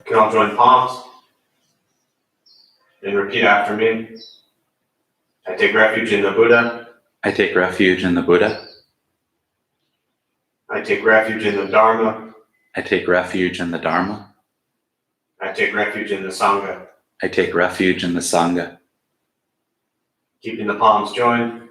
You can all join palms and repeat after me. I take refuge in the Buddha. I take refuge in the Buddha. I take refuge in the Dharma. I take refuge in the Dharma. I take refuge in the Sangha. I take refuge in the Sangha. Keeping the palms joined.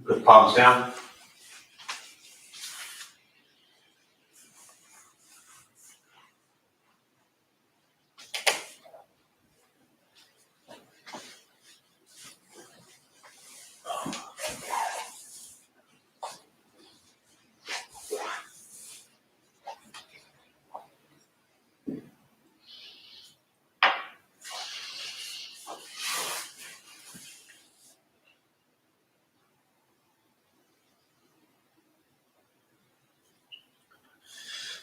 Put the palms down.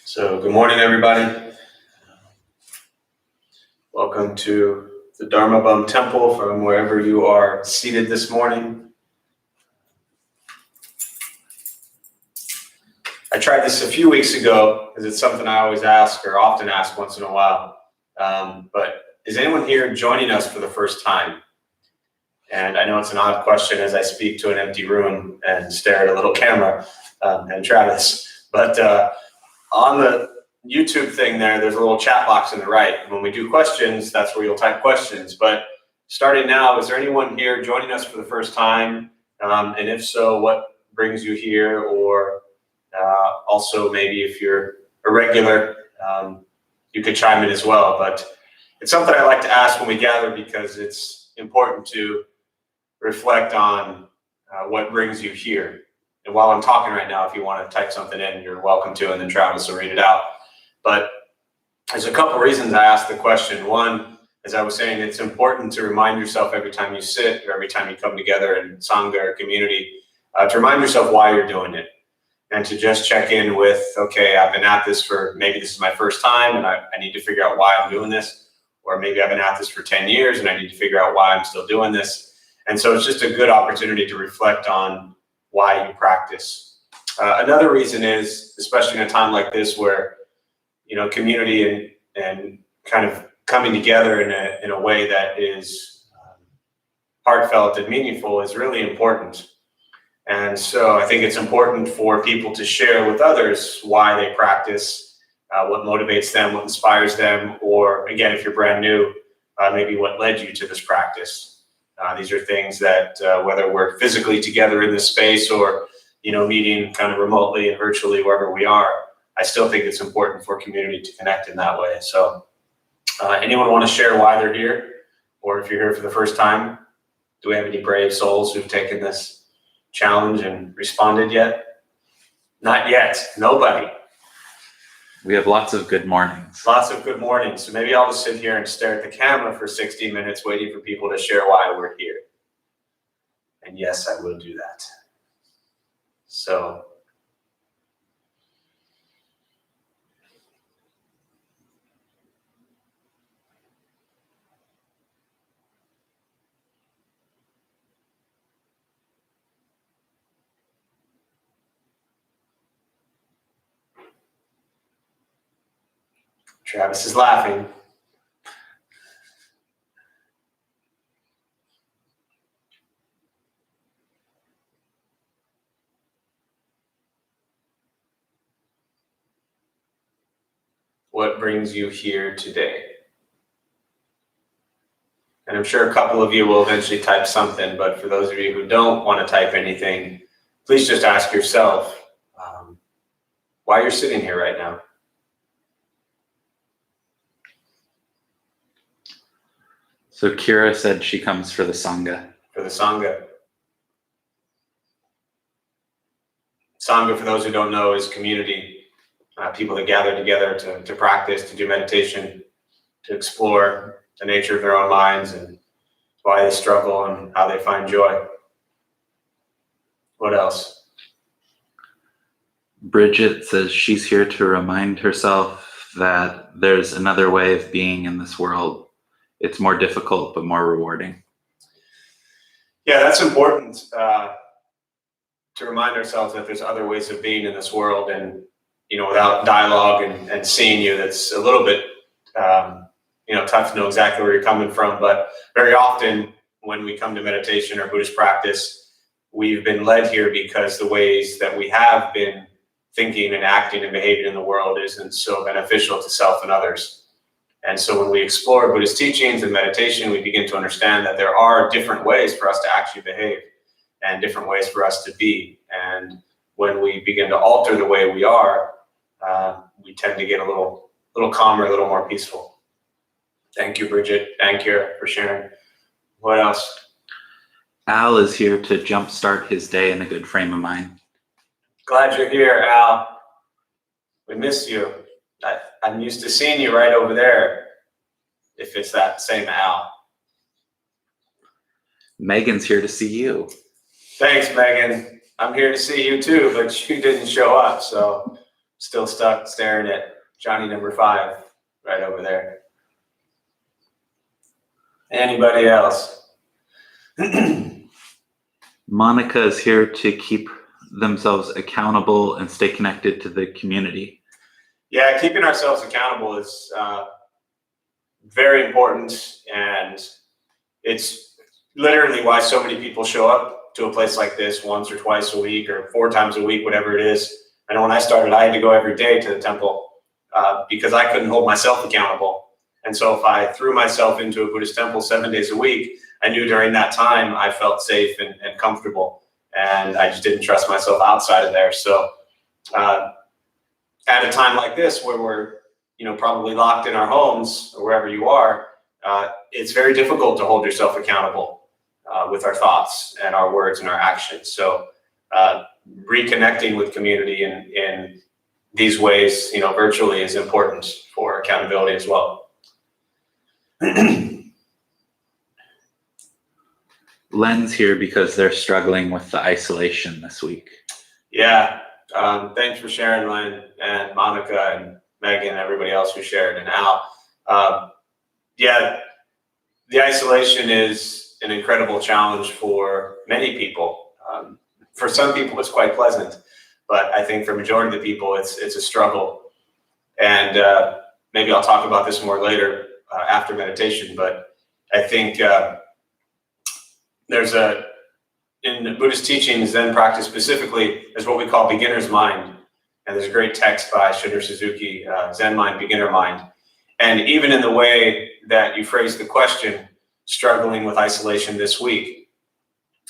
So, good morning, everybody. Welcome to the Dharma Bum Temple from wherever you are seated this morning. I tried this a few weeks ago because it's something I always ask or often ask once in a while. But is anyone here joining us for the first time? And I know it's an odd question as I speak to an empty room and stare at a little camera and Travis. But on the YouTube thing there's a little chat box in the right. When we do questions, that's where you'll type questions. But starting now, is there anyone here joining us for the first time? And if so, what brings you here? Or also maybe if you're a regular, you could chime in as well. But it's something I like to ask when we gather because it's important to reflect on what brings you here. And while I'm talking right now, if you want to type something in, you're welcome to, and then Travis will read it out. But there's a couple reasons I asked the question. One, as I was saying, it's important to remind yourself every time you sit or every time you come together in Sangha or community, to remind yourself why you're doing it. And to just check in with, okay, I've been at this for, maybe this is my first time and I need to figure out why I'm doing this. Or maybe I've been at this for 10 years and I need to figure out why I'm still doing this. And so it's just a good opportunity to reflect on why you practice. Another reason is, especially in a time like this where, community and kind of coming together in a way that is heartfelt and meaningful is really important. And so I think it's important for people to share with others why they practice, what motivates them, what inspires them, or again, if you're brand new, maybe what led you to this practice. These are things that whether we're physically together in this space or, meeting kind of remotely and virtually wherever we are, I still think it's important for community to connect in that way. So anyone want to share why they're here? Or if you're here for the first time, do we have any brave souls who've taken this challenge and responded yet? Not yet. Nobody. We have lots of good mornings. Lots of good mornings. So maybe I'll just sit here and stare at the camera for 60 minutes waiting for people to share why we're here. And yes, I will do that. So Travis is laughing. What brings you here today? And I'm sure a couple of you will eventually type something, but for those of you who don't want to type anything, please just ask yourself why you're sitting here right now. So Kira said she comes for the Sangha. For the Sangha. Sangha, for those who don't know, is community. People that gather together to practice, to do meditation, to explore the nature of their own minds and why they struggle and how they find joy. What else? Bridget says she's here to remind herself that there's another way of being in this world. It's more difficult, but more rewarding. Yeah, that's important to remind ourselves that there's other ways of being in this world, and without dialogue and seeing you, that's a little bit tough to know exactly where you're coming from. But very often when we come to meditation or Buddhist practice, we've been led here because the ways that we have been thinking and acting and behaving in the world isn't so beneficial to self and others. And so when we explore Buddhist teachings and meditation, we begin to understand that there are different ways for us to actually behave and different ways for us to be. And when we begin to alter the way we are, we tend to get a little calmer, a little more peaceful. Thank you, Bridget. Thank you for sharing. What else? Al is here to jumpstart his day in a good frame of mind. Glad you're here, Al. We missed you. I'm used to seeing you right over there, if it's that same Al. Megan's here to see you. Thanks, Megan. I'm here to see you too, but you didn't show up, so still stuck staring at Johnny number 5 right over there. Anybody else? Monica is here to keep themselves accountable and stay connected to the community. Yeah, keeping ourselves accountable is very important, and it's literally why so many people show up to a place like this once or twice a week or 4 times a week, whatever it is. I know when I started, I had to go every day to the temple because I couldn't hold myself accountable. And so if I threw myself into a Buddhist temple 7 days a week, I knew during that time I felt safe and comfortable, and I just didn't trust myself outside of there. So at a time like this where we're probably locked in our homes or wherever you are, it's very difficult to hold yourself accountable with our thoughts and our words and our actions. So reconnecting with community in these ways, virtually, is important for accountability as well. Len's here because they're struggling with the isolation this week. Yeah. Thanks for sharing, Len and Monica and Megan and everybody else who shared, and Al. Yeah, the isolation is an incredible challenge for many people. For some people, it's quite pleasant, but I think for majority of the people, it's a struggle. And maybe I'll talk about this more later after meditation, but I think in the Buddhist teachings, Zen practice specifically, is what we call beginner's mind. And there's a great text by Shunryu Suzuki, Zen Mind, Beginner Mind. And even in the way that you phrase the question, struggling with isolation this week,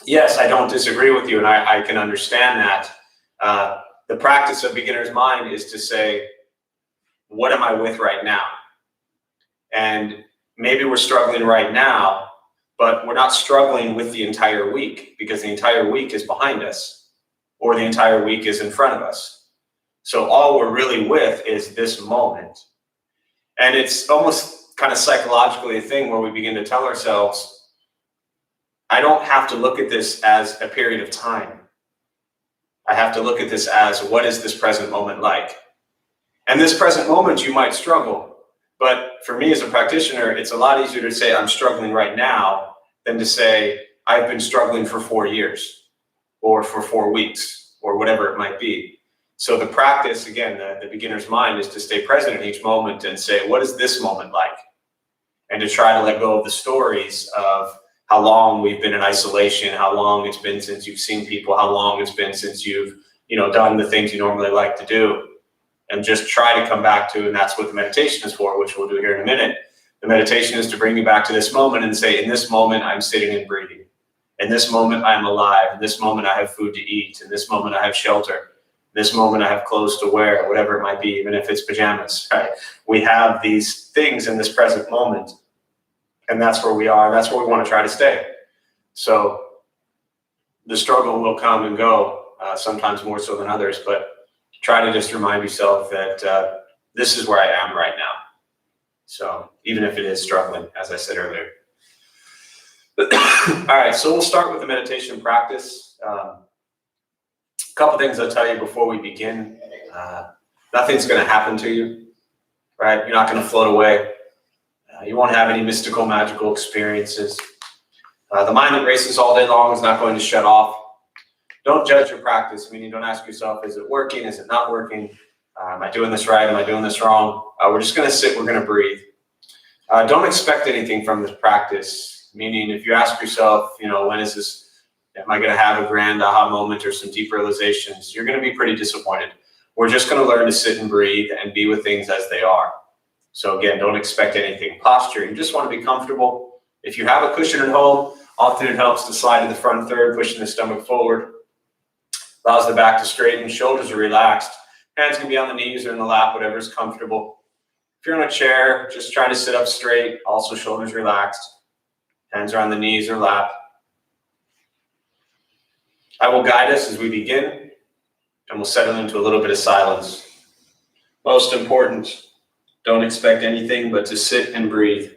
yes, I don't disagree with you, and I can understand that. The practice of beginner's mind is to say, what am I with right now? And maybe we're struggling right now, but we're not struggling with the entire week, because the entire week is behind us, or the entire week is in front of us. So all we're really with is this moment. And it's almost kind of psychologically a thing where we begin to tell ourselves, I don't have to look at this as a period of time. I have to look at this as, what is this present moment like? And this present moment, you might struggle. But for me as a practitioner, it's a lot easier to say I'm struggling right now than to say I've been struggling for 4 years or for 4 weeks or whatever it might be. So the practice, again, the beginner's mind, is to stay present in each moment and say, what is this moment like? And to try to let go of the stories of how long we've been in isolation, how long it's been since you've seen people, how long it's been since you've done the things you normally like to do. And just try to come back to, and that's what the meditation is for, which we'll do here in a minute, The meditation is to bring you back to this moment and say, in this moment, I'm sitting and breathing. In this moment, I'm alive. In this moment, I have food to eat. In this moment, I have shelter. In this moment, I have clothes to wear, whatever it might be, even if it's pajamas, right? We have these things in this present moment, and that's where we are, and that's where we want to try to stay. So the struggle will come and go, sometimes more so than others, but try to just remind yourself that this is where I am right now. So even if it is struggling, as I said earlier. All right, so we'll start with the meditation practice. A couple things I'll tell you before we begin. Nothing's going to happen to you, right? You're not going to float away. You won't have any mystical, magical experiences. The mind that races all day long is not going to shut off. Don't judge your practice, meaning don't ask yourself, is it working? Is it not working? Am I doing this right? Am I doing this wrong? We're just going to sit. We're going to breathe. Don't expect anything from this practice, meaning if you ask yourself, when is this, am I going to have a grand aha moment or some deep realizations? You're going to be pretty disappointed. We're just going to learn to sit and breathe and be with things as they are. So again, don't expect anything. Posture, you just want to be comfortable. If you have a cushion at home, often it helps to slide to the front third, pushing the stomach forward. Allows the back to straighten, shoulders are relaxed. Hands can be on the knees or in the lap, whatever's comfortable. If you're in a chair, just trying to sit up straight, also shoulders relaxed. Hands are on the knees or lap. I will guide us as we begin, and we'll settle into a little bit of silence. Most important, don't expect anything but to sit and breathe.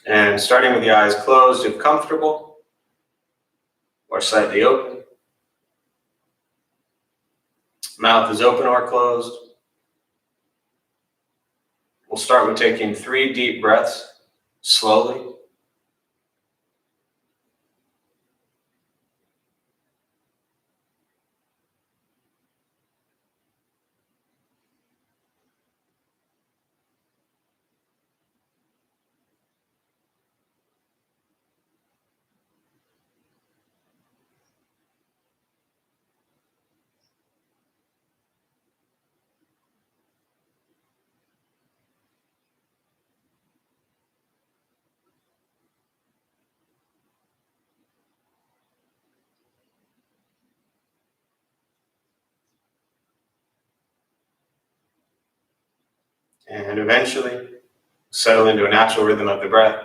And starting with the eyes closed, if comfortable, or slightly open. Mouth is open or closed. We'll start with taking 3 deep breaths, slowly. And eventually, settle into a natural rhythm of the breath.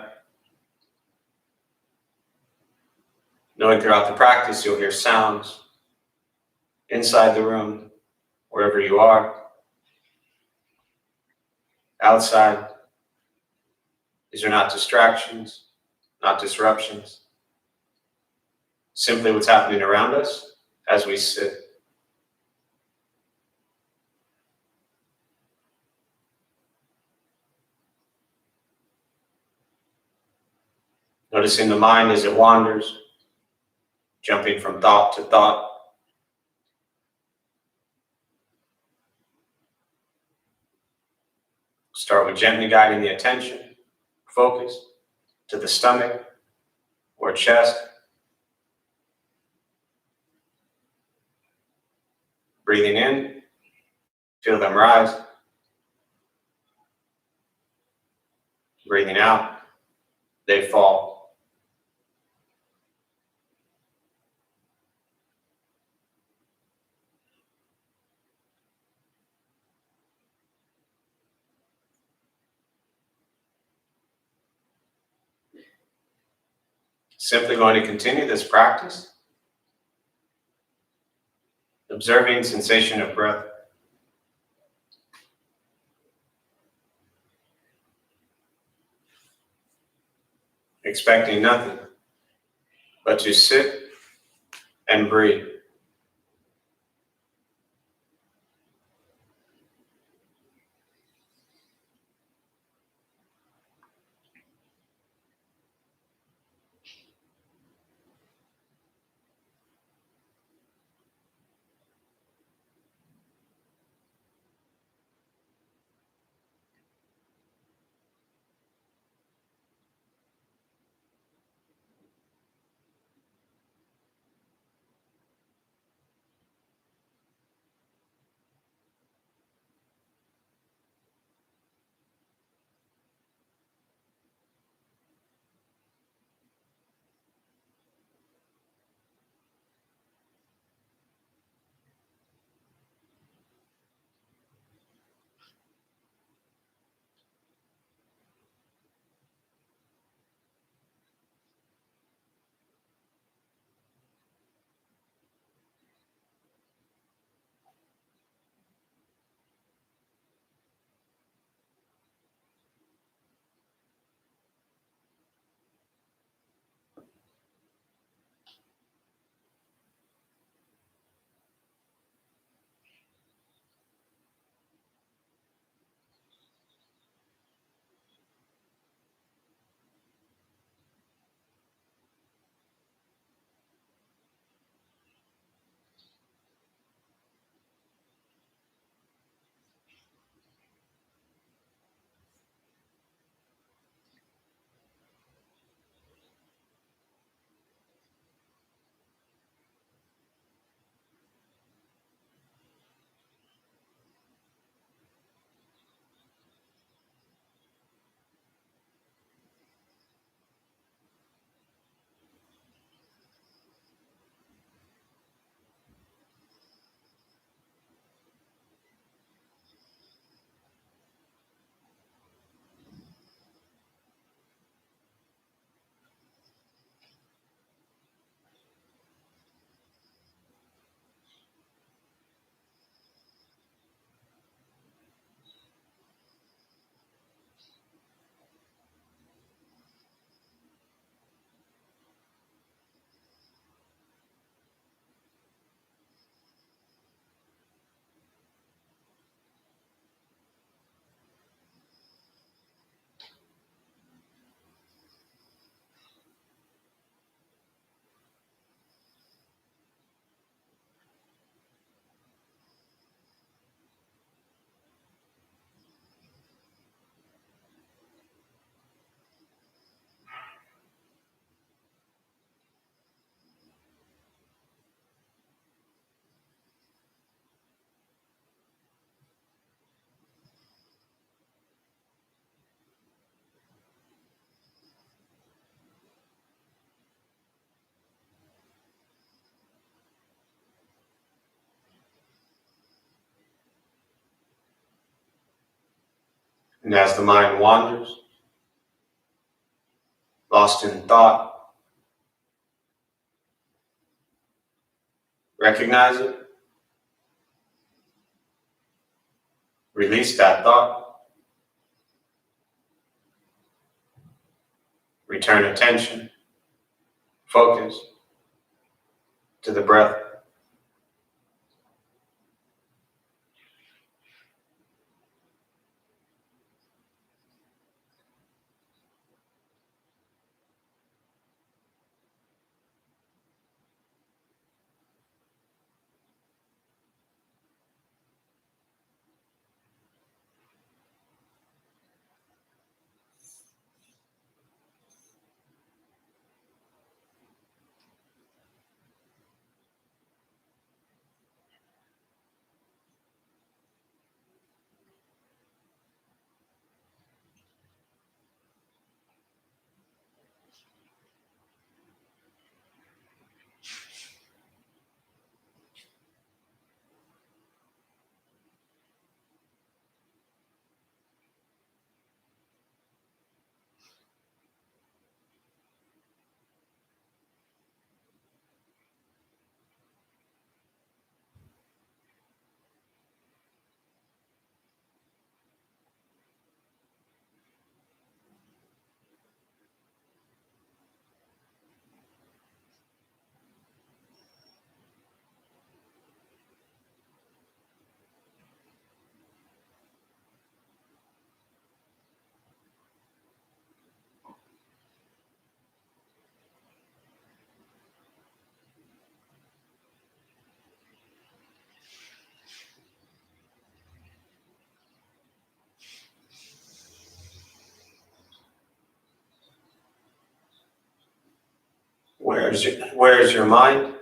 Knowing throughout the practice, you'll hear sounds inside the room, wherever you are. Outside, these are not distractions, not disruptions. Simply what's happening around us as we sit. Noticing the mind as it wanders, jumping from thought to thought. Start with gently guiding the attention, focus, to the stomach or chest. Breathing in, feel them rise. Breathing out, they fall. Simply going to continue this practice, observing sensation of breath. expecting nothing, but to sit and breathe. And as the mind wanders, lost in thought, recognize it, release that thought, return attention, focus to the breath. Where is your mind?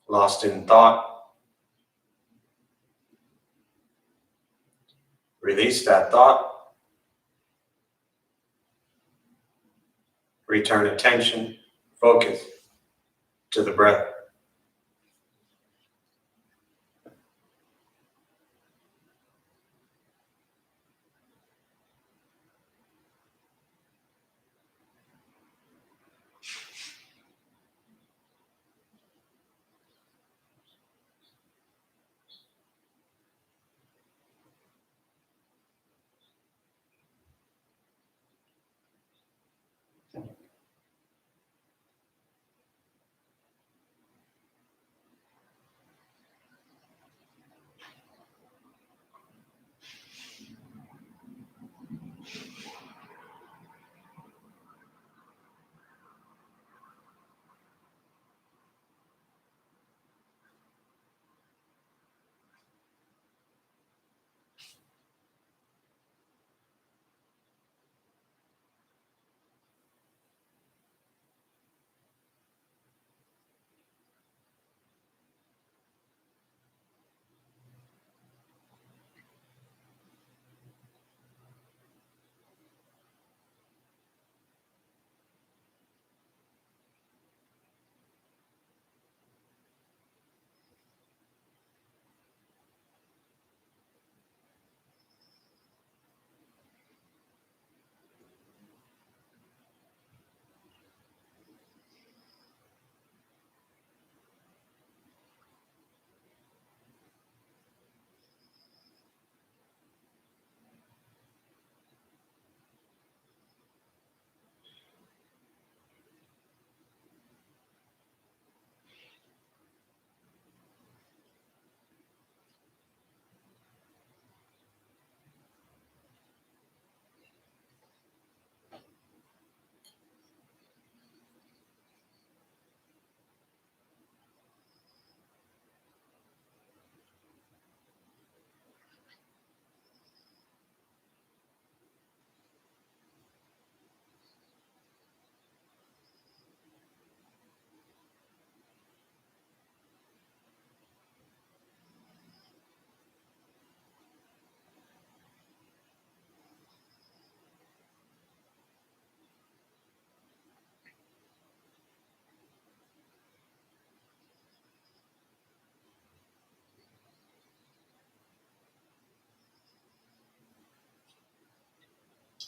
Lost in thought? Release that thought. Return attention, focus to the breath.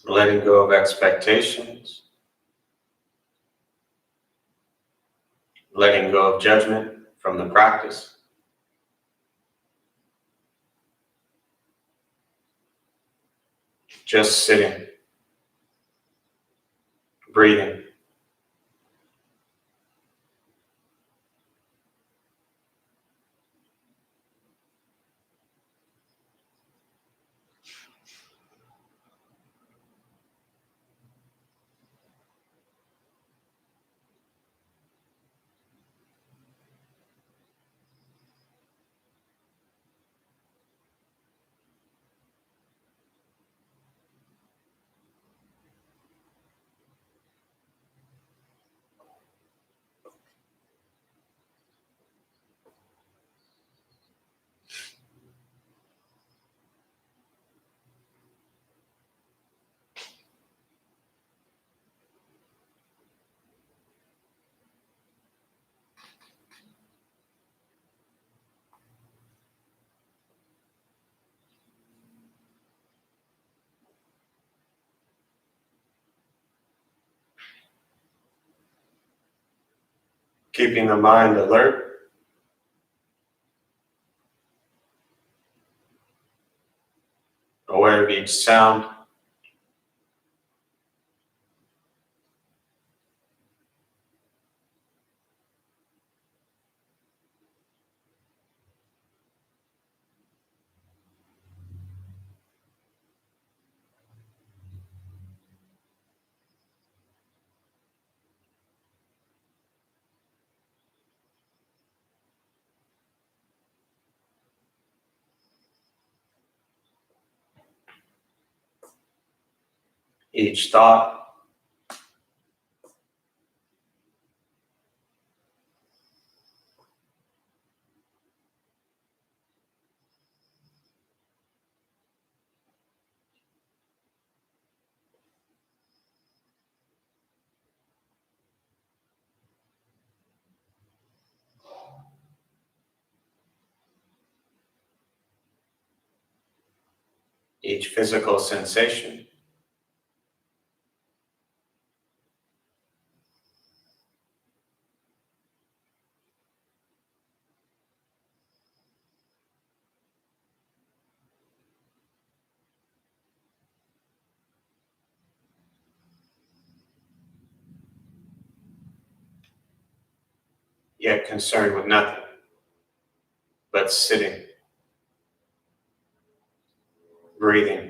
Letting go of expectations. Letting go of judgment from the practice. Just sitting, breathing. Keeping the mind alert. Aware of each sound. each thought. Each physical sensation. Yet concerned with nothing but sitting, breathing.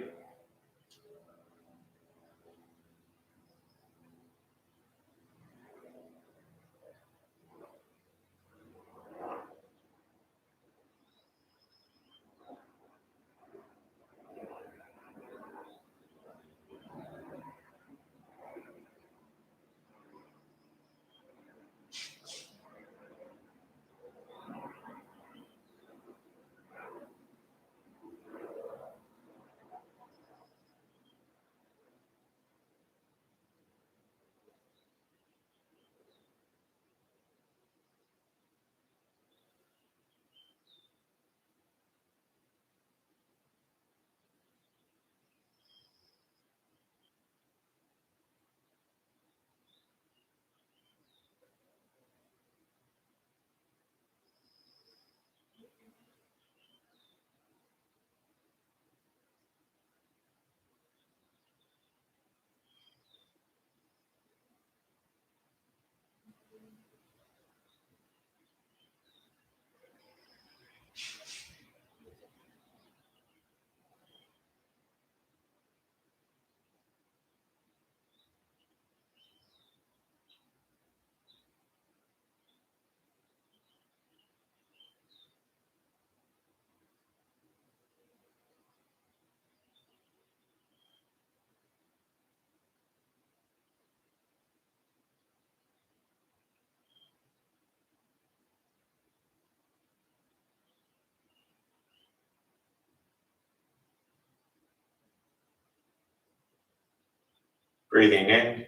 Breathing in,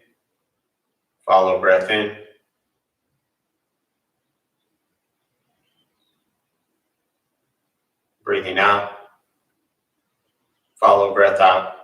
follow breath in. Breathing out, follow breath out.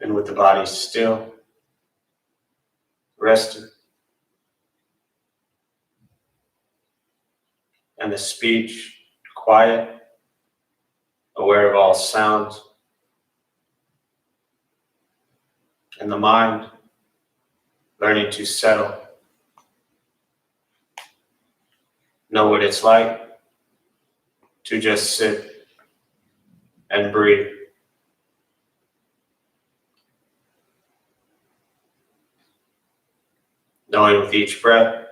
And with the body still, rested, and the speech quiet, aware of all sounds, and the mind learning to settle, know what it's like to just sit and breathe. Knowing with each breath,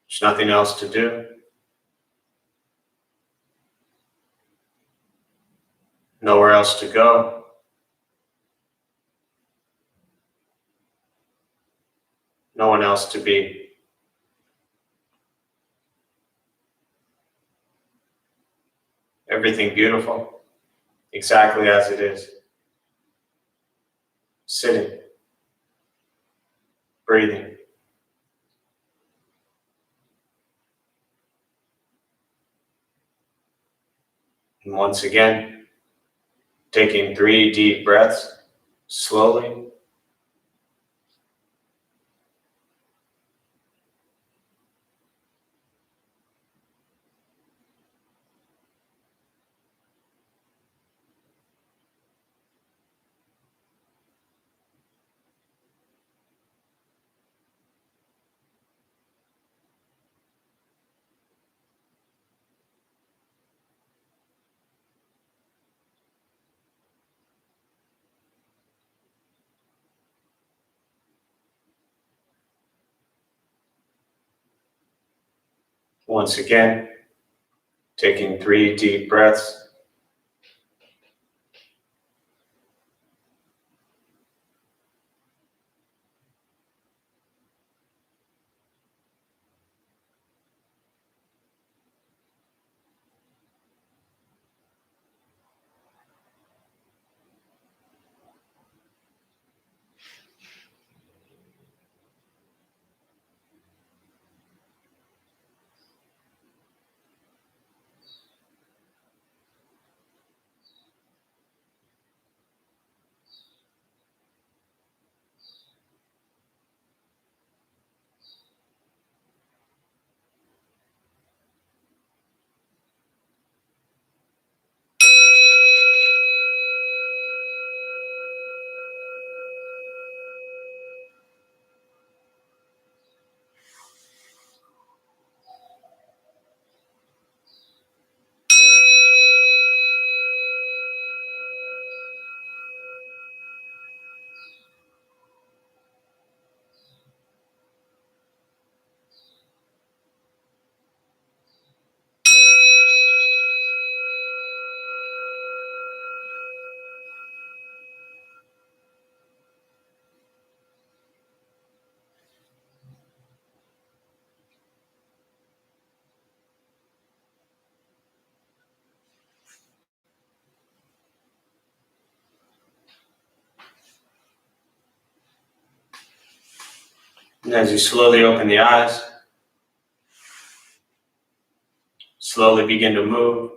there's nothing else to do. Nowhere else to go. No one else to be. Everything beautiful, exactly as it is. Sitting, breathing. And once again, taking 3 deep breaths, slowly. Once again, taking 3 deep breaths. And as you slowly open the eyes, slowly begin to move.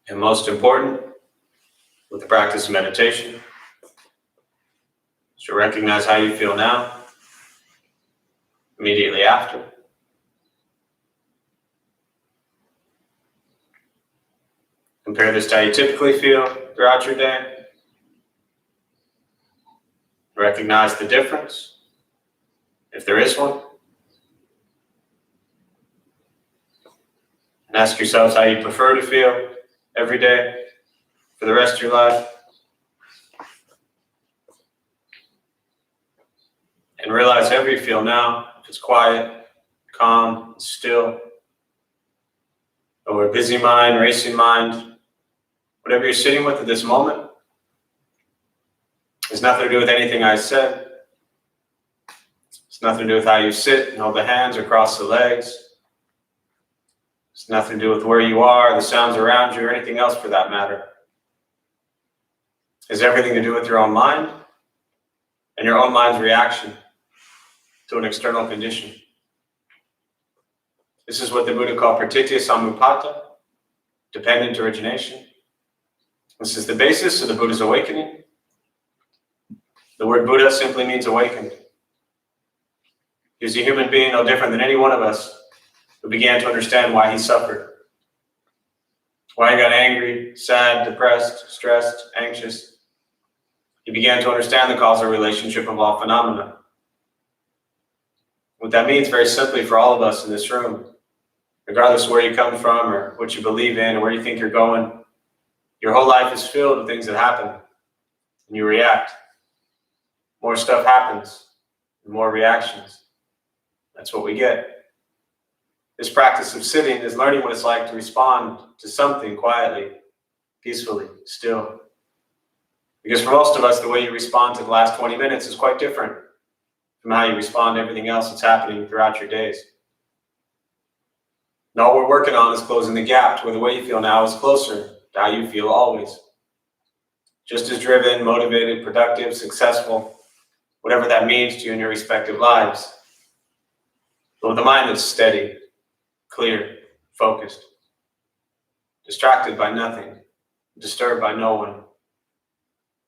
And most important, with the practice of meditation, is to recognize how you feel now, immediately after. Compare this to how you typically feel throughout your day. Recognize the difference, if there is one. And ask yourselves how you prefer to feel every day for the rest of your life. And realize however you feel now, if it's quiet, calm, still, or a busy mind, racing mind, whatever you're sitting with at this moment, has nothing to do with anything I said. It's nothing to do with how you sit and hold the hands or cross the legs. It's nothing to do with where you are, the sounds around you, or anything else for that matter. It has everything to do with your own mind and your own mind's reaction to an external condition. This is what the Buddha called pratitya samuppada, dependent origination. This is the basis of the Buddha's awakening. The word Buddha simply means awakened. He was a human being no different than any one of us who began to understand why he suffered, why he got angry, sad, depressed, stressed, anxious. He began to understand the causal relationship of all phenomena. What that means very simply for all of us in this room, regardless of where you come from or what you believe in or where you think you're going, your whole life is filled with things that happen and you react. More stuff happens, more reactions. That's what we get. This practice of sitting is learning what it's like to respond to something quietly, peacefully, still. Because for most of us, the way you respond to the last 20 minutes is quite different from how you respond to everything else that's happening throughout your days. And all we're working on is closing the gap to where the way you feel now is closer to how you feel always. Just as driven, motivated, productive, successful, whatever that means to you in your respective lives. But with a mind that's steady, clear, focused, distracted by nothing, disturbed by no one.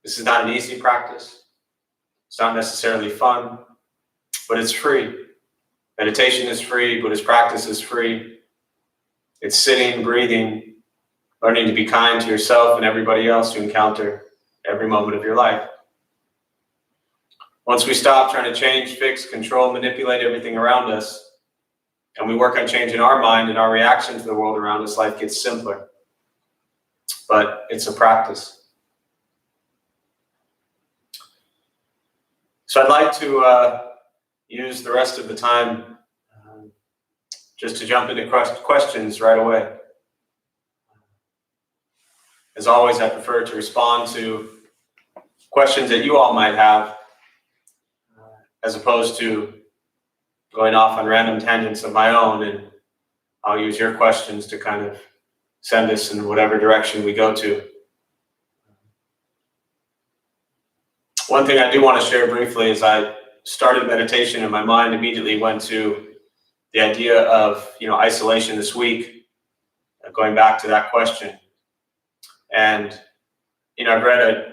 This is not an easy practice. It's not necessarily fun, but it's free. Meditation is free, Buddhist practice is free. It's sitting, breathing, learning to be kind to yourself and everybody else you encounter every moment of your life. Once we stop trying to change, fix, control, manipulate everything around us, and we work on changing our mind and our reaction to the world around us, life gets simpler. But it's a practice. So I'd like to use the rest of the time just to jump into questions right away. As always, I prefer to respond to questions that you all might have, as opposed to going off on random tangents of my own, and I'll use your questions to kind of send us in whatever direction we go to. One thing I do want to share briefly is I started meditation and my mind immediately went to the idea of, isolation this week, going back to that question. And, I've read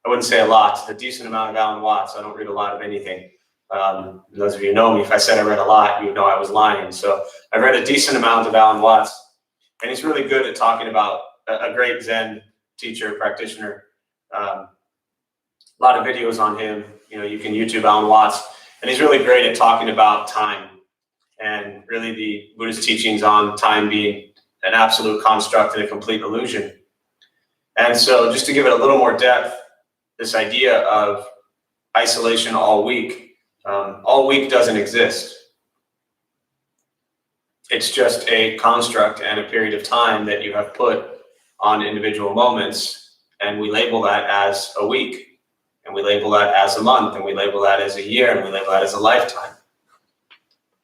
I wouldn't say a lot, a decent amount of Alan Watts. I don't read a lot of anything. Those of you who know me, if I said I read a lot, you would know I was lying. So I've read a decent amount of Alan Watts, and he's really good at talking about a great Zen teacher, practitioner. A lot of videos on him. You can YouTube Alan Watts, and he's really great at talking about time and really the Buddhist teachings on time being an absolute construct and a complete illusion. And so just to give it a little more depth, this idea of isolation all week doesn't exist. It's just a construct and a period of time that you have put on individual moments, and we label that as a week, and we label that as a month, and we label that as a year, and we label that as a lifetime.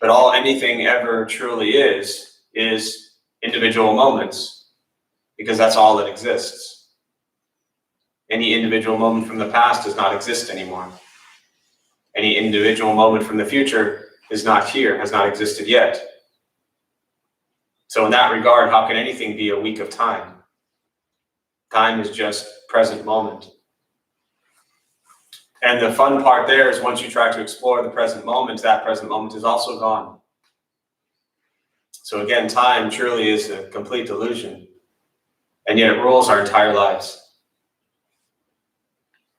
But all anything ever truly is individual moments, because that's all that exists. Any individual moment from the past does not exist anymore. Any individual moment from the future is not here, has not existed yet. So in that regard, how can anything be a week of time? Time is just present moment. And the fun part there is once you try to explore the present moment, that present moment is also gone. So again, time truly is a complete illusion, and yet it rules our entire lives.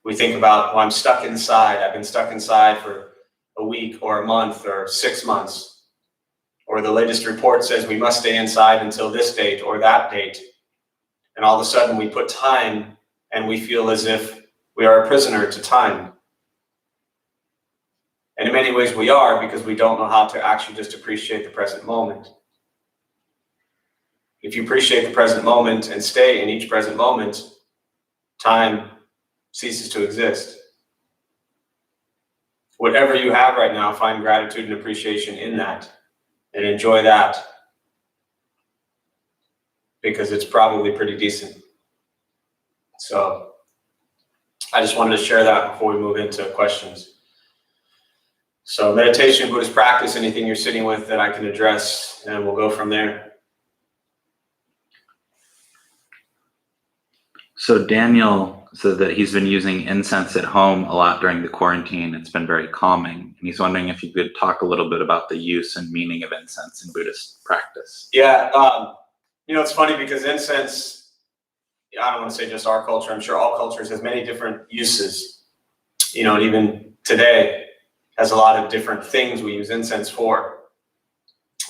We think about, I'm stuck inside. I've been stuck inside for a week or a month or 6 months. Or the latest report says we must stay inside until this date or that date. And all of a sudden we put time and we feel as if we are a prisoner to time. And in many ways we are, because we don't know how to actually just appreciate the present moment. If you appreciate the present moment and stay in each present moment, time ceases to exist. Whatever you have right now, find gratitude and appreciation in that and enjoy that, because it's probably pretty decent. So I just wanted to share that before we move into questions. So meditation, Buddhist practice, anything you're sitting with that I can address, and we'll go from there. So Daniel said that he's been using incense at home a lot during the quarantine. It's been very calming. And he's wondering if you could talk a little bit about the use and meaning of incense in Buddhist practice. Yeah, it's funny because incense, I don't want to say just our culture, I'm sure all cultures has many different uses. And even today has a lot of different things we use incense for.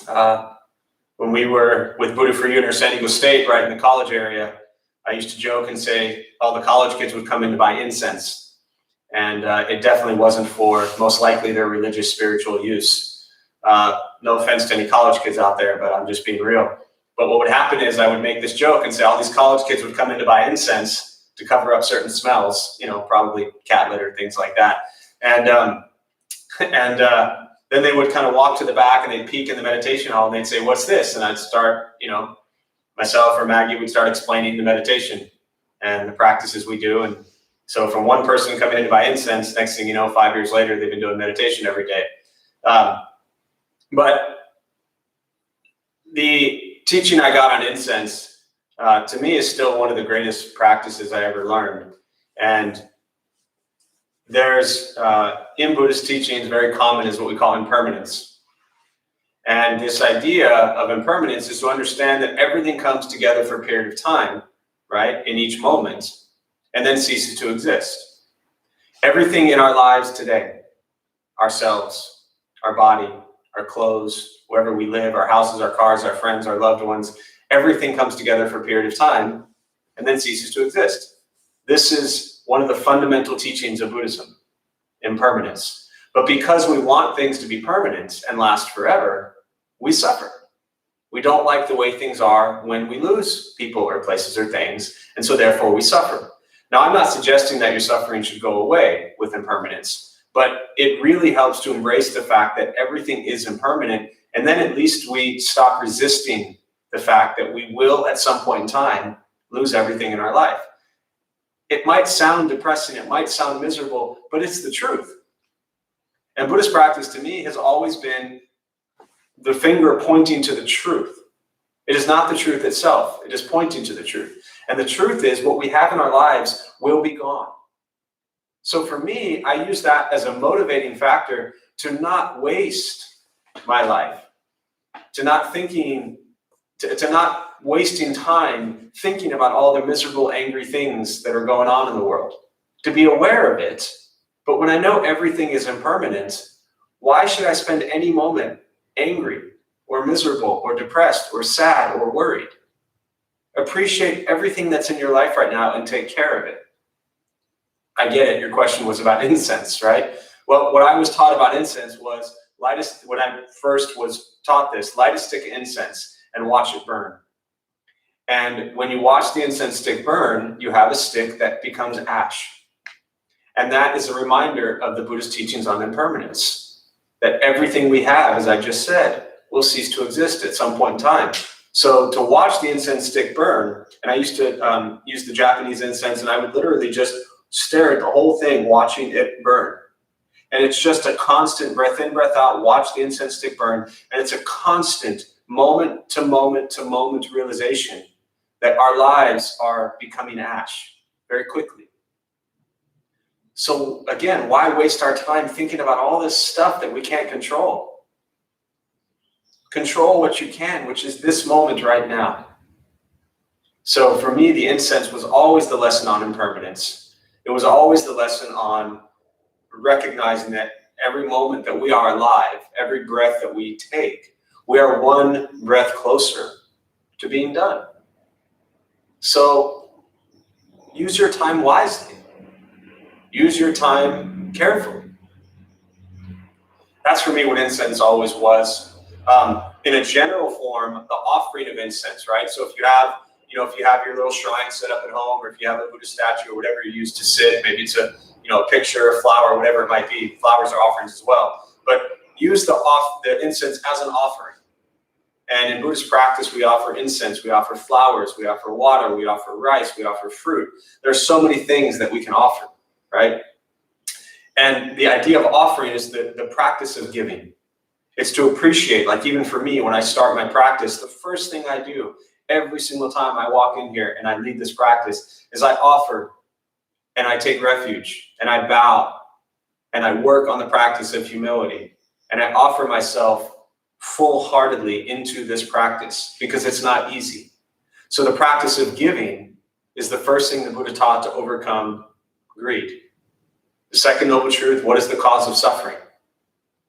When we were with Buddha for You in San Diego State, right in the college area, I used to joke and say all the college kids would come in to buy incense. And it definitely wasn't for, most likely, their religious, spiritual use. No offense to any college kids out there, but I'm just being real. But what would happen is I would make this joke and say all these college kids would come in to buy incense to cover up certain smells, probably cat litter, things like that. And then they would kind of walk to the back and they'd peek in the meditation hall and they'd say, "What's this?" And I'd start, myself or Maggie would start explaining the meditation and the practices we do. And so from one person coming in to buy incense, next thing you know, 5 years later, they've been doing meditation every day. But the teaching I got on incense, to me, is still one of the greatest practices I ever learned. And there's, in Buddhist teachings, very common is what we call impermanence. And this idea of impermanence is to understand that everything comes together for a period of time, right, in each moment, and then ceases to exist. Everything in our lives today, ourselves, our body, our clothes, wherever we live, our houses, our cars, our friends, our loved ones, everything comes together for a period of time and then ceases to exist. This is one of the fundamental teachings of Buddhism, impermanence. But because we want things to be permanent and last forever, we suffer. We don't like the way things are when we lose people or places or things, and so therefore we suffer. Now, I'm not suggesting that your suffering should go away with impermanence, but it really helps to embrace the fact that everything is impermanent, and then at least we stop resisting the fact that we will, at some point in time, lose everything in our life. It might sound depressing, it might sound miserable, but it's the truth. And Buddhist practice, to me, has always been the finger pointing to the truth. It is not the truth itself. It is pointing to the truth. And the truth is what we have in our lives will be gone. So for me, I use that as a motivating factor to not waste my life, to not wasting time thinking about all the miserable, angry things that are going on in the world, to be aware of it. But when I know everything is impermanent, why should I spend any moment angry or miserable or depressed or sad or worried? Appreciate everything that's in your life right now and take care of it. I get it. Your question was about incense, right? Well, what I was taught about incense was when I first was taught this, light a stick of incense and watch it burn. And when you watch the incense stick burn, you have a stick that becomes ash. And that is a reminder of the Buddhist teachings on impermanence, that everything we have, as I just said, will cease to exist at some point in time. So to watch the incense stick burn, and I used to use the Japanese incense, and I would literally just stare at the whole thing, watching it burn. And it's just a constant breath in, breath out, watch the incense stick burn. And it's a constant moment to moment to moment realization that our lives are becoming ash very quickly. So again, why waste our time thinking about all this stuff that we can't control? Control what you can, which is this moment right now. So for me, the incense was always the lesson on impermanence. It was always the lesson on recognizing that every moment that we are alive, every breath that we take, we are one breath closer to being done. So use your time wisely. Use your time carefully. That's for me what incense always was. In a general form, the offering of incense, right? So if you have your little shrine set up at home, or if you have a Buddha statue or whatever you use to sit, maybe it's a picture, a flower, whatever it might be. Flowers are offerings as well. But use the incense as an offering. And in Buddhist practice, we offer incense, we offer flowers, we offer water, we offer rice, we offer fruit. There's so many things that we can offer, right? And the idea of offering is the practice of giving. It's to appreciate, like even for me, when I start my practice, the first thing I do every single time I walk in here and I lead this practice is I offer and I take refuge and I bow and I work on the practice of humility and I offer myself full-heartedly into this practice because it's not easy. So the practice of giving is the first thing the Buddha taught to overcome greed. The second noble truth, what is the cause of suffering?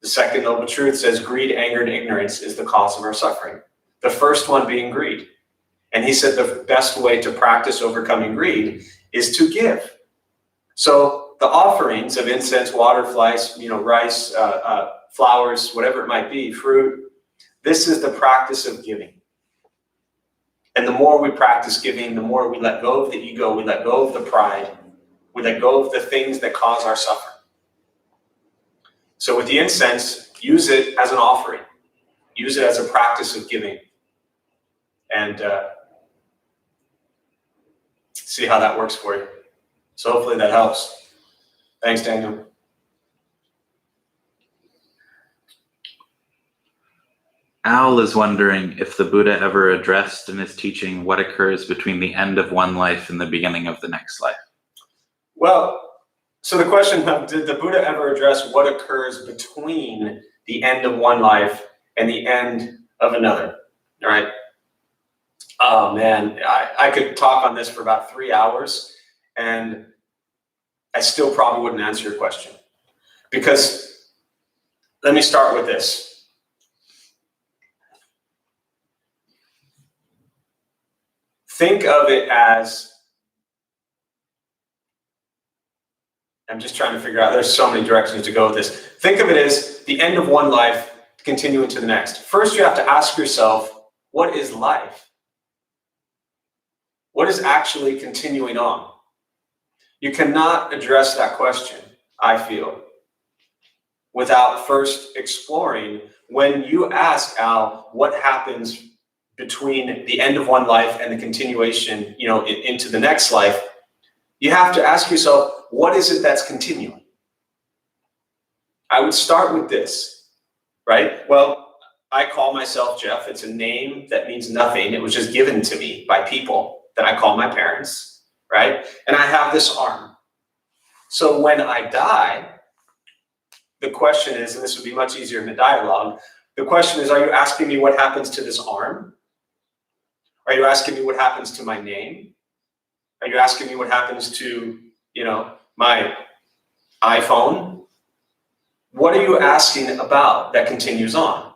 The second noble truth says greed, anger, and ignorance is the cause of our suffering. The first one being greed. And he said the best way to practice overcoming greed is to give. So the offerings of incense, water, rice, flowers, whatever it might be, fruit, this is the practice of giving. And the more we practice giving, the more we let go of the ego, we let go of the pride, we let go of the things that cause our suffering. So with the incense, use it as an offering. Use it as a practice of giving. And see how that works for you. So hopefully that helps. Thanks, Daniel. Al is wondering if the Buddha ever addressed in his teaching what occurs between the end of one life and the beginning of the next life. Well, so the question of, did the Buddha ever address what occurs between the end of one life and the end of another, right? Oh man, I could talk on this for about 3 hours and I still probably wouldn't answer your question. Because let me start with this. Think of it as, I'm just trying to figure out, there's so many directions to go with this. Think of it as the end of one life, continuing to the next. First, you have to ask yourself, what is life? What is actually continuing on? You cannot address that question, I feel, without first exploring. When you ask, Al, what happens between the end of one life and the continuation, into the next life, you have to ask yourself, what is it that's continuing? I would start with this, right? Well, I call myself Jeff. It's a name that means nothing. It was just given to me by people that I call my parents, right? And I have this arm. So when I die, the question is, and this would be much easier in the dialogue, the question is, are you asking me what happens to this arm? Are you asking me what happens to my name? Are you asking me what happens to, my iPhone? What are you asking about that continues on?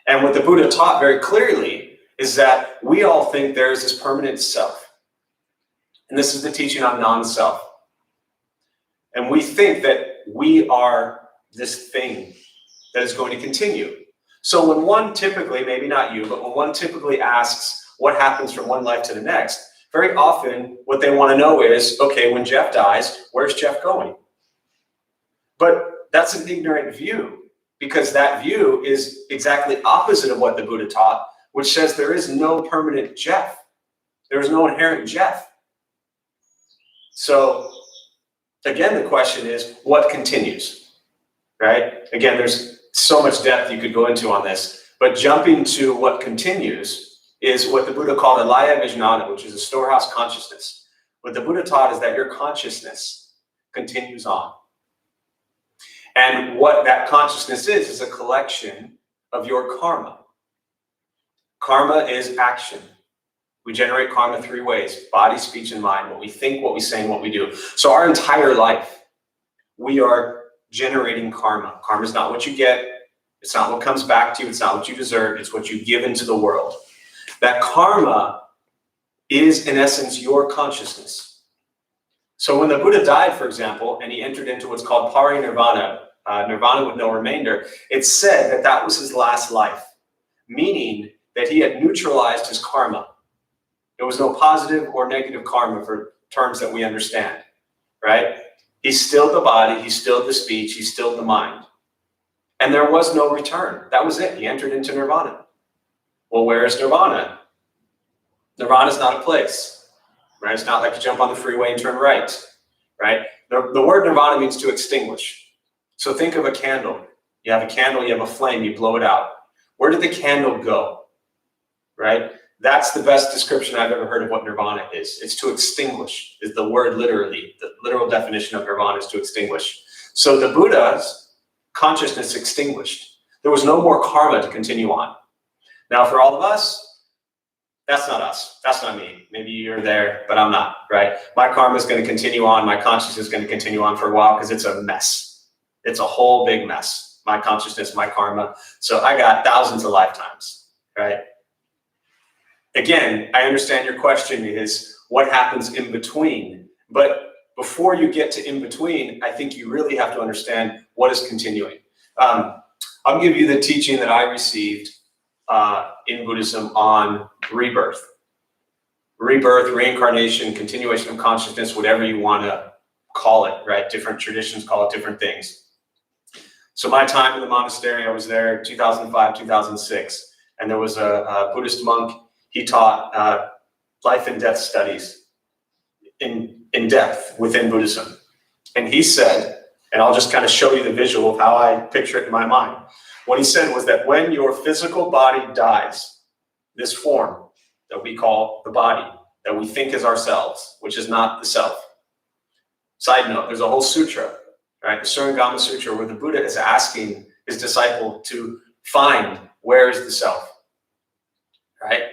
And what the Buddha taught very clearly is that we all think there's this permanent self. And this is the teaching on non-self. And we think that we are this thing that is going to continue. So when one typically, maybe not you, but when one typically asks what happens from one life to the next, very often what they want to know is, okay, when Jeff dies, where's Jeff going? But that's an ignorant view, because that view is exactly opposite of what the Buddha taught, which says there is no permanent Jeff. There is no inherent Jeff. So again, the question is, what continues, right? Again, there's so much depth you could go into on this, but jumping to what continues is what the Buddha called alaya vijnana, which is a storehouse consciousness. What the Buddha taught is that your consciousness continues on. And what that consciousness is a collection of your karma. Karma is action. We generate karma 3 ways: body, speech, and mind. What we think, what we say, and what we do. So our entire life, we are generating karma. Karma is not what you get. It's not what comes back to you. It's not what you deserve. It's what you give into the world. That karma is, in essence, your consciousness. So when the Buddha died, for example, and he entered into what's called parinirvana, nirvana with no remainder, it's said that that was his last life, meaning that he had neutralized his karma. There was no positive or negative karma for terms that we understand, right? He stilled the body, he stilled the speech, he stilled the mind. And there was no return. That was it. He entered into nirvana. Well, where is nirvana? Nirvana is not a place, right? It's not like you jump on the freeway and turn right, right? The word nirvana means to extinguish. So think of a candle. You have a candle, you have a flame, you blow it out. Where did the candle go, right? That's the best description I've ever heard of what nirvana is. It's to extinguish, is the word literally. The literal definition of nirvana is to extinguish. So the Buddha's consciousness extinguished. There was no more karma to continue on. Now for all of us, that's not us. That's not me. Maybe you're there, but I'm not, right? My karma is going to continue on. My consciousness is going to continue on for a while because it's a mess. It's a whole big mess. My consciousness, my karma. So I got thousands of lifetimes, right? Again, I understand your question is what happens in between. But before you get to in between, I think you really have to understand what is continuing. I'll give you the teaching that I received in Buddhism on rebirth. Rebirth, reincarnation, continuation of consciousness, whatever you want to call it, right? Different traditions call it different things. So my time in the monastery, I was there 2005, 2006, and there was a Buddhist monk. He taught life and death studies in depth within Buddhism. And he said, and I'll just kind of show you the visual of how I picture it in my mind. What he said was that when your physical body dies, this form that we call the body, that we think is ourselves, which is not the self. Side note, there's a whole sutra, right? The Surangama Sutra, where the Buddha is asking his disciple to find where is the self, right?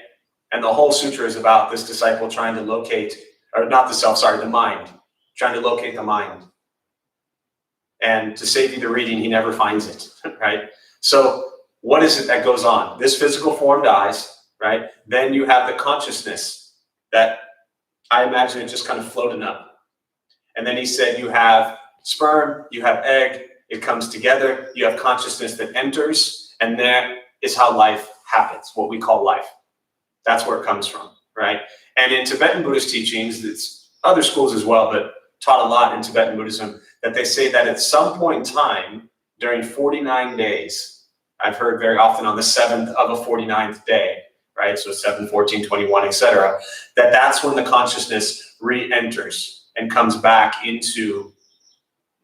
And the whole sutra is about this disciple trying to locate, or not the self, sorry, the mind, trying to locate the mind. And to save you the reading, he never finds it, right? So what is it that goes on? This physical form dies, right? Then you have the consciousness that I imagine it just kind of floating up. And then he said you have sperm, you have egg, it comes together, you have consciousness that enters, and that is how life happens, what we call life. That's where it comes from, right? And in Tibetan Buddhist teachings, it's other schools as well, but taught a lot in Tibetan Buddhism, that they say that at some point in time, during 49 days, I've heard very often on the 7th of a 49th day, right? So 7, 14, 21, etc., that's when the consciousness re-enters and comes back into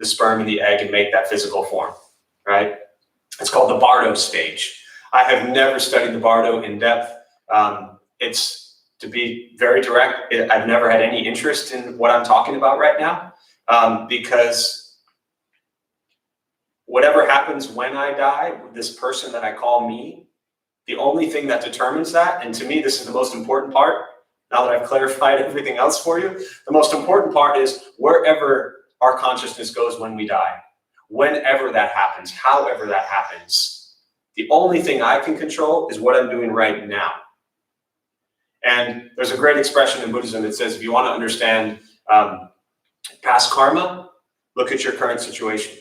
the sperm and the egg and make that physical form, right? It's called the Bardo stage. I have never studied the Bardo in depth. It's, to be very direct, I've never had any interest in what I'm talking about right now, because whatever happens when I die, this person that I call me, the only thing that determines that, and to me this is the most important part, now that I've clarified everything else for you, the most important part is wherever our consciousness goes when we die, whenever that happens, however that happens, the only thing I can control is what I'm doing right now. And there's a great expression in Buddhism that says, if you want to understand past karma, look at your current situation.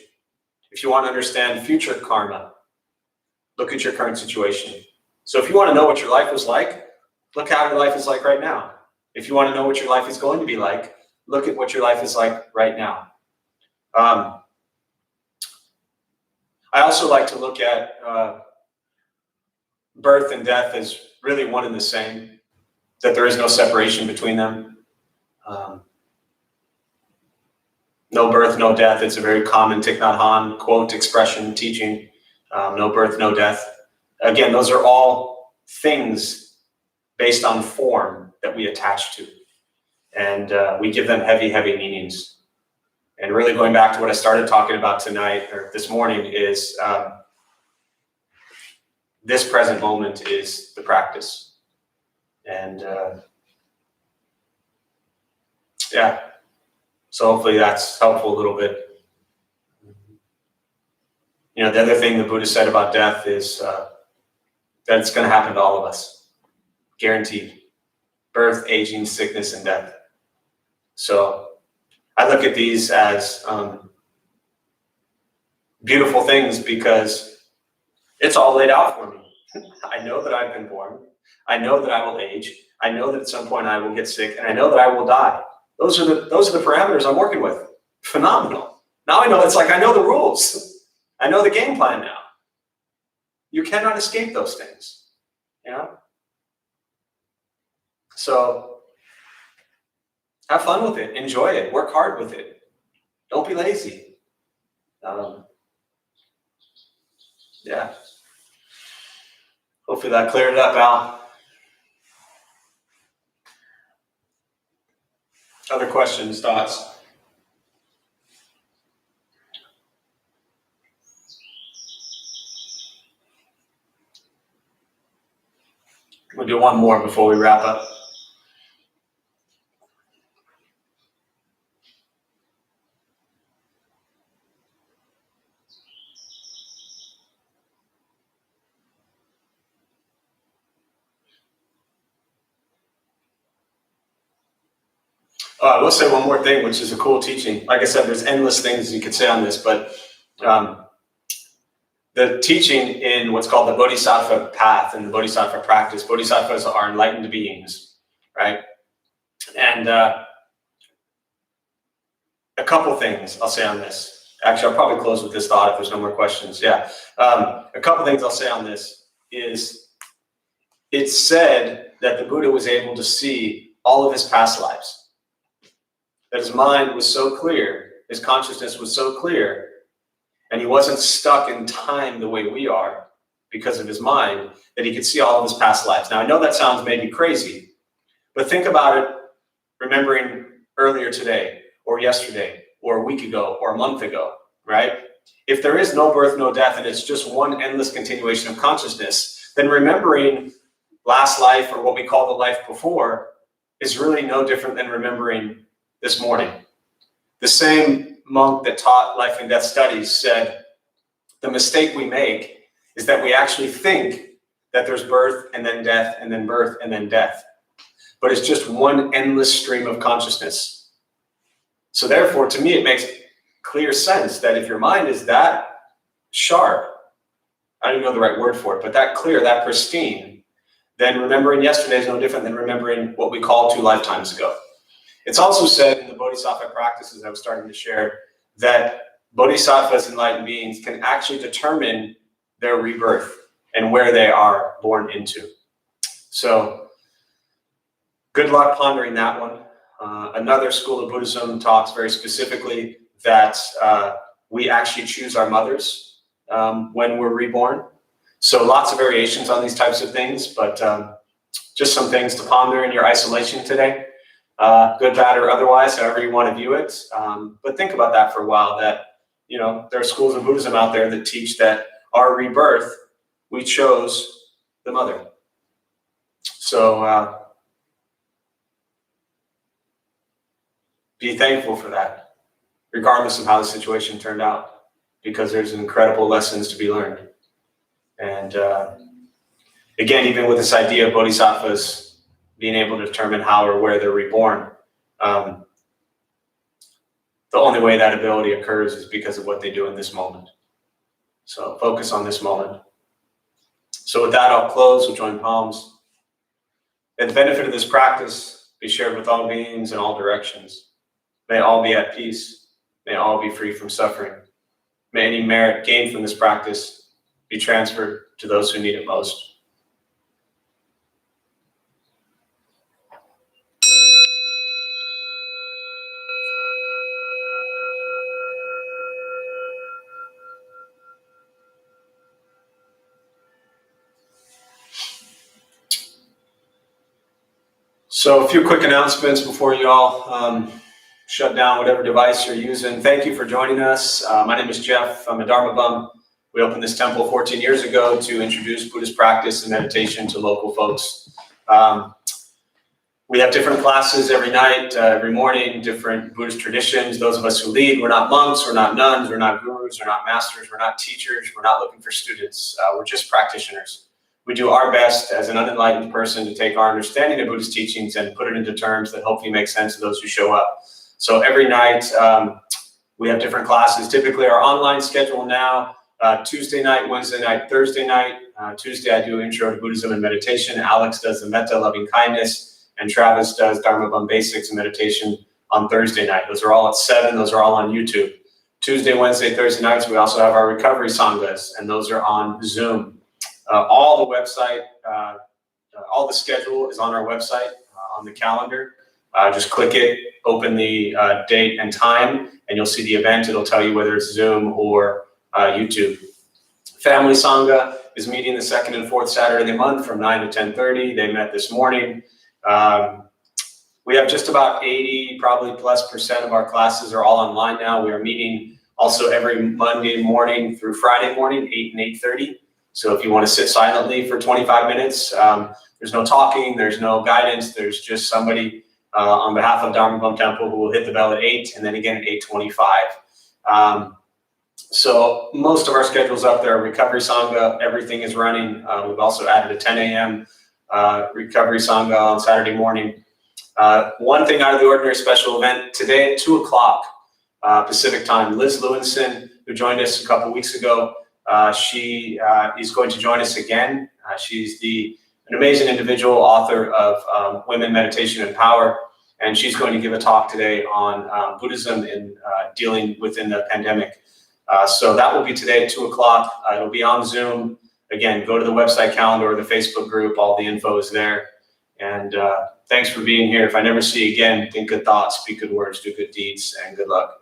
If you want to understand future karma, look at your current situation. So if you want to know what your life was like, look how your life is like right now. If you want to know what your life is going to be like, look at what your life is like right now. I also like to look at birth and death as really one and the same, that there is no separation between them. No birth, no death. It's a very common Thich Nhat Hanh quote, expression, teaching. No birth, no death. Again, those are all things based on form that we attach to. And we give them heavy, heavy meanings. And really going back to what I started talking about tonight, or this morning, is this present moment is the practice. And yeah. So hopefully that's helpful a little bit. You know, the other thing the Buddha said about death is that it's going to happen to all of us. Guaranteed. Birth, aging, sickness, and death. So I look at these as beautiful things because it's all laid out for me. I know that I've been born. I know that I will age. I know that at some point I will get sick, and I know that I will die. Those are the parameters I'm working with. Phenomenal. Now I know, it's like I know the rules. I know the game plan now. You cannot escape those things, you know? So have fun with it. Enjoy it. Work hard with it. Don't be lazy. Yeah. Hopefully that cleared it up, Al. Other questions, thoughts? We'll do one more before we wrap up. I will say one more thing, which is a cool teaching. Like I said, there's endless things you could say on this, but the teaching in what's called the Bodhisattva path and the Bodhisattva practice, Bodhisattvas are enlightened beings, right? And a couple things I'll say on this. Actually, I'll probably close with this thought if there's no more questions. Yeah. A couple things I'll say on this is it's said that the Buddha was able to see all of his past lives. That his mind was so clear, his consciousness was so clear, and he wasn't stuck in time the way we are because of his mind, that he could see all of his past lives. Now, I know that sounds maybe crazy, but think about it, remembering earlier today, or yesterday, or a week ago, or a month ago, right? If there is no birth, no death, and it's just one endless continuation of consciousness, then remembering last life, or what we call the life before, is really no different than remembering this morning. The same monk that taught life and death studies said, the mistake we make is that we actually think that there's birth and then death and then birth and then death. But it's just one endless stream of consciousness. So therefore, to me, it makes clear sense that if your mind is that sharp, I don't know the right word for it, but that clear, that pristine, then remembering yesterday is no different than remembering what we call 2 lifetimes ago. It's also said in the Bodhisattva practices I was starting to share that Bodhisattvas, enlightened beings, can actually determine their rebirth and where they are born into. So good luck pondering that one. Another school of Buddhism talks very specifically that we actually choose our mothers when we're reborn. So lots of variations on these types of things, but just some things to ponder in your isolation today. Good, bad, or otherwise, however you want to view it. But think about that for a while, that, you know, there are schools of Buddhism out there that teach that our rebirth, we chose the mother. So be thankful for that, regardless of how the situation turned out, because there's incredible lessons to be learned. And again, even with this idea of bodhisattvas being able to determine how or where they're reborn, the only way that ability occurs is because of what they do in this moment. So focus on this moment. So with that, I'll close. We'll join palms. May the benefit of this practice be shared with all beings in all directions. May all be at peace. May all be free from suffering. May any merit gained from this practice be transferred to those who need it most. So a few quick announcements before you all shut down whatever device you're using. Thank you for joining us. My name is Jeff. I'm a Dharma bum. We opened this temple 14 years ago to introduce Buddhist practice and meditation to local folks. We have different classes every night, every morning, different Buddhist traditions. Those of us who lead, we're not monks, we're not nuns, we're not gurus, we're not masters, we're not teachers, we're not looking for students. We're just practitioners. We do our best as an unenlightened person to take our understanding of Buddhist teachings and put it into terms that hopefully make sense to those who show up. So every night we have different classes. Typically our online schedule now, Tuesday night, Wednesday night, Thursday night. Tuesday I do Intro to Buddhism and Meditation. Alex does the Metta, Loving Kindness, and Travis does Dharma Bum Basics and Meditation on Thursday night. Those are all at 7. Those are all on YouTube. Tuesday, Wednesday, Thursday nights, we also have our recovery sanghas, and those are on Zoom. All the website, all the schedule is on our website, on the calendar. Just click it, open the date and time, and you'll see the event. It'll tell you whether it's Zoom or YouTube. Family Sangha is meeting the 2nd and 4th Saturday of the month from 9 to 10:30. They met this morning. We have just about 80, probably +% of our classes are all online now. We are meeting also every Monday morning through Friday morning, 8 and 8:30. So if you want to sit silently for 25 minutes, there's no talking, there's no guidance, there's just somebody on behalf of Dharma Bum Temple who will hit the bell at 8 and then again at 8:25. So most of our schedule's up there. Recovery Sangha, everything is running. We've also added a 10 a.m. Recovery Sangha on Saturday morning. One thing out of the ordinary special event today at 2 o'clock Pacific time. Liz Lewinson, who joined us a couple weeks ago, she is going to join us again. She's an amazing individual, author of Women, Meditation, and Power, and she's going to give a talk today on Buddhism and dealing within the pandemic. So that will be today at 2 o'clock. It'll be on Zoom. Again, go to the website calendar or the Facebook group. All the info is there. And thanks for being here. If I never see you again, think good thoughts, speak good words, do good deeds, and good luck.